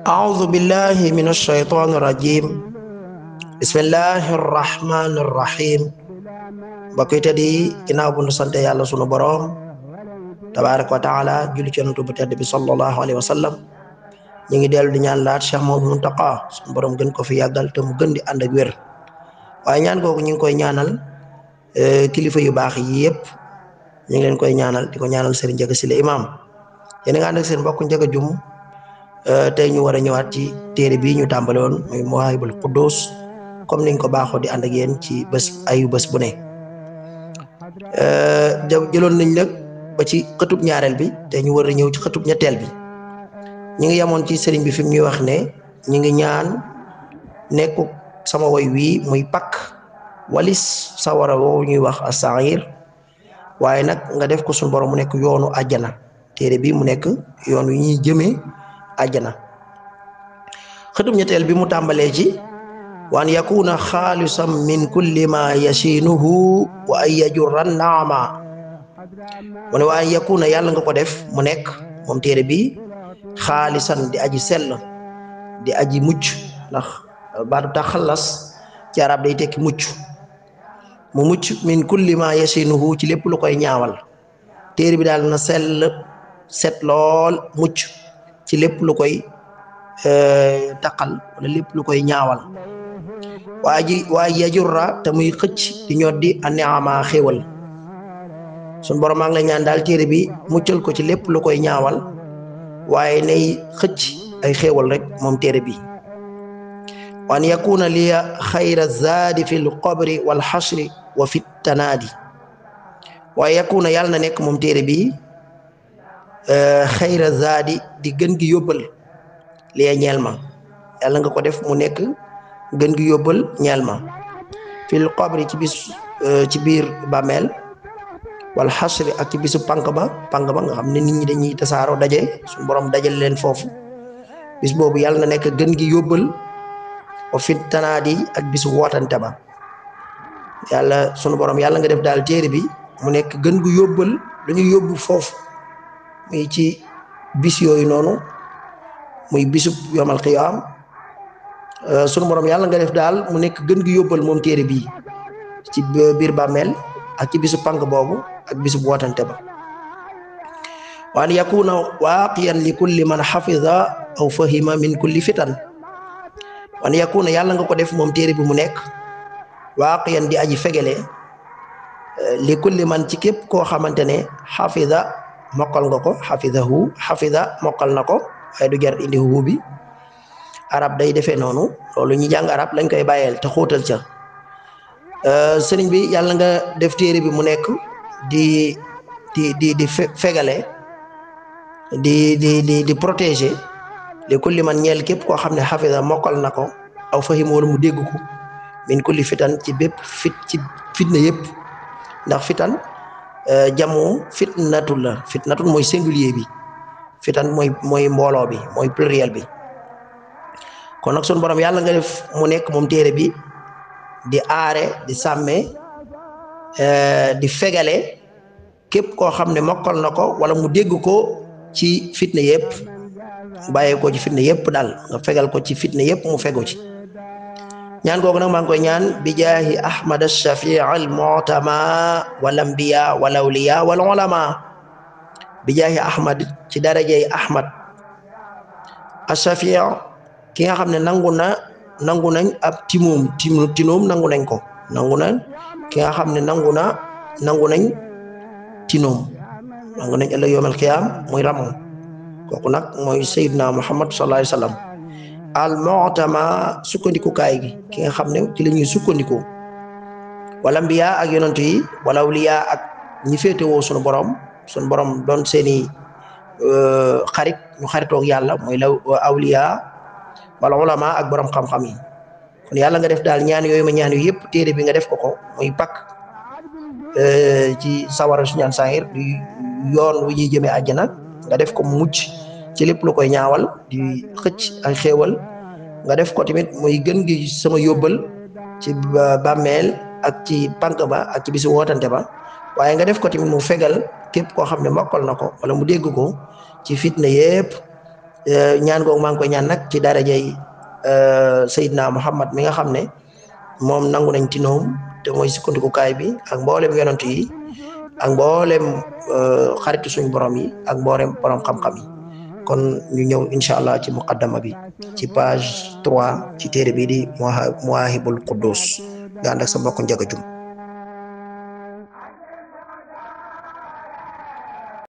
أعوذ بالله من الشيطان الرجيم بسم الله الرحمن الرحيم mbokk yi tedd yi ginnaaw bu nu sante yàlla sunu boroom tabaaraka wa taala julli ci yonent bu tedd bi sallallahu alayhi wa sallam ñu ngi dellu di ñaan laat Cheikh Mouhamadou Mountakha sunu boroom gën ko fi yàggal te mu gën di ànd ak wér waaye ñaan googu ñu ngi koy ñaanal kilifa yu baax yi yëpp ñu ngi leen koy ñaanal di ko ñaanal Serigne Ndiaga Sylla imam yéen a nga ànd ak seen mbokk Ndiaga Dioum tey ñu war a ñëwaat ci téere bii ñu tàmbale woon muy Mawahibul Quddus comme niñ ko baaxoo di ànd ak yéen ci bés bu ne jëloon nañ nag ba ci xëtub ñaareel bi te ñu war a ñëw ci xëtub ñetteel bi ñu ngi yemoon ci sëriñ bi fi mu ñuy wax ne ñu ngi ñaan nekku sama woy wii muy pakk walis sawara woowu ñuy wax as-sa'ir waaye nag nga def ko suñu borom mu nekk yoonu àjjana téere bi mu nekk yoon wi ñuy jëmee àjjana xëtub ñetteel bi mu tàmbalee ci waan yakuna xaalisam min kulli ma yasinuhu wa an yajurra naama mu ne wa an yakuna yàlla nga ko def mu nekk moom téere bi xaalisan di aji sell di aji mucc ndax baatu taxallas ci arab day tekki mucc mu mucc min kulli ma yasinuhu ci lépp lu koy ñaawal téere bi daal na sell set lool mucc ci lépp lu koy taqal wala lépp lu koy ñaawal waaye yajurra te muy xëcc di ñoddi a ni'ama xéewal sun borom maa ngi la ñaan daal téere bi muccal ko ci lépp lu koy ñaawal waaye nay xëcc ay xéewal rek moom téere bi waan yakuna liya xayra zaadi fi l qabri wal xasri wa fi tanaadi waaye yakuna yàlla na nekk moom téere bi xayra zaadi di gën gi yóbbal liya ñeel ma yàlla nga ko def mu nekk gën gi yóbbal ñeel ma fil qabri ci biir bàmmeel wal xasri ak ci bisu pank ba nga xam ne nit ñi dañuy tasaaroo daje suñu borom dajal leen foofu bis boobu yàlla na nekk gën gi yóbbal wa fit tanaadi ak bisu wootante ba yàlla sunu borom yàlla nga def daal téere bi mu nekk gën gu yóbbal dañu yóbbu foofu muy ci bis yooyu noonu muy bisub yomal qiyaam sunu borom yàlla nga def daal mu nekk gën gi yóbbal moom téere bii ci biir bàmmeel ak ci bisu pank boobu ak bisu wootante ba waan yakuna waaqiyan li kulli man xafida aw fahima min kulli fitan waan yakuna yàlla nga ko def moom téere bi mu nekk waaqiyan di aji fegele li kulli man ci képp koo xamante ne xafida mokkal nga ko xafida mokkal na ko waaye du jar indi hu bi arab day defee noonu loolu ñu jàng arab lañ koy bàyyeel te xóotal ca sëriñ bi yàlla nga def téere bi mu nekk di fegale di protéger li kulli man ñeel képp koo xam ne xafida mokkal na ko aw fahim wala mu dégg ko min kulli fitan ci bépp ci fitna yëpp ndax fitan jamu fitnatul la fitnatul mooy singulier bi fitan mooy mbooloo bi mooy pluriel bi kon nag sunu borom yàlla nga def mu nekk moom téere bi di aare di sàmme di fegale képp koo xam ne mokkal na ko wala mu dégg ko ci fitna yëpp bàyyee ko ci fitna yëpp daal nga fegal ko ci fitna yëpp mu fegu ci ñaan googu nag maa ngi koy ñaan bi jaahi ahmad ash-shafi' al-mu'tama wal anbiya wal awliya wal ulama bi jaahi ahmad ci darajey ahmad ash-shafi' ki nga xam ne nangu nañ ab tinoom nangu nañ ko ki nga xam ne nangu nañ tinoom nangu nañ ëllëg yawmal qiyaam muy ramam kooku nag mooy sayyidina muhammad sallallahu alayhi wa sallam al mu'tama sukkandikukaay gi ki nga xam ne ci la ñuy sukkandikoo wala anbiya ak yonent yi wala awliya ak ñi féetewoo sunu borom doon seeni xarit ñu xaritoog yàlla mooy la awliya wala ulama ak borom xam-xam yi kon yàlla nga def daal ñaan yooyu ma ñaan yu yëpp téere bi nga def ko muy pakk ci sawara su ñaan saahir di yoon wu ñuy jëmee àjjana nga def ko mu mucc ci lépp lu koy ñaawal di xëcc ay xéewal nga def ko tamit muy gën gi sama yóbbal ci bàmmeel ak ci pank ba ak ci bisu wootante ba waaye nga def ko tamit mu fegal képp koo xam ne mokkal na ko wala mu dégg ko ci fitna yépp. ñaan googu maa ngi koy ñaan nag ci darajay Seydina Muhammad mi nga xam ne moom nangu nañ ci noom te mooy sukkandikukaay bi ak mboolem yonent yi ak mboolem xaritu suñ borom yi ak mboolem borom xam-xam yi. kon ñu ñëw incha allah ci muqaddama bi ci page 3 ci téere bii di Mawahibul Quddus nga ànd ak sa mbokk Njaga Jum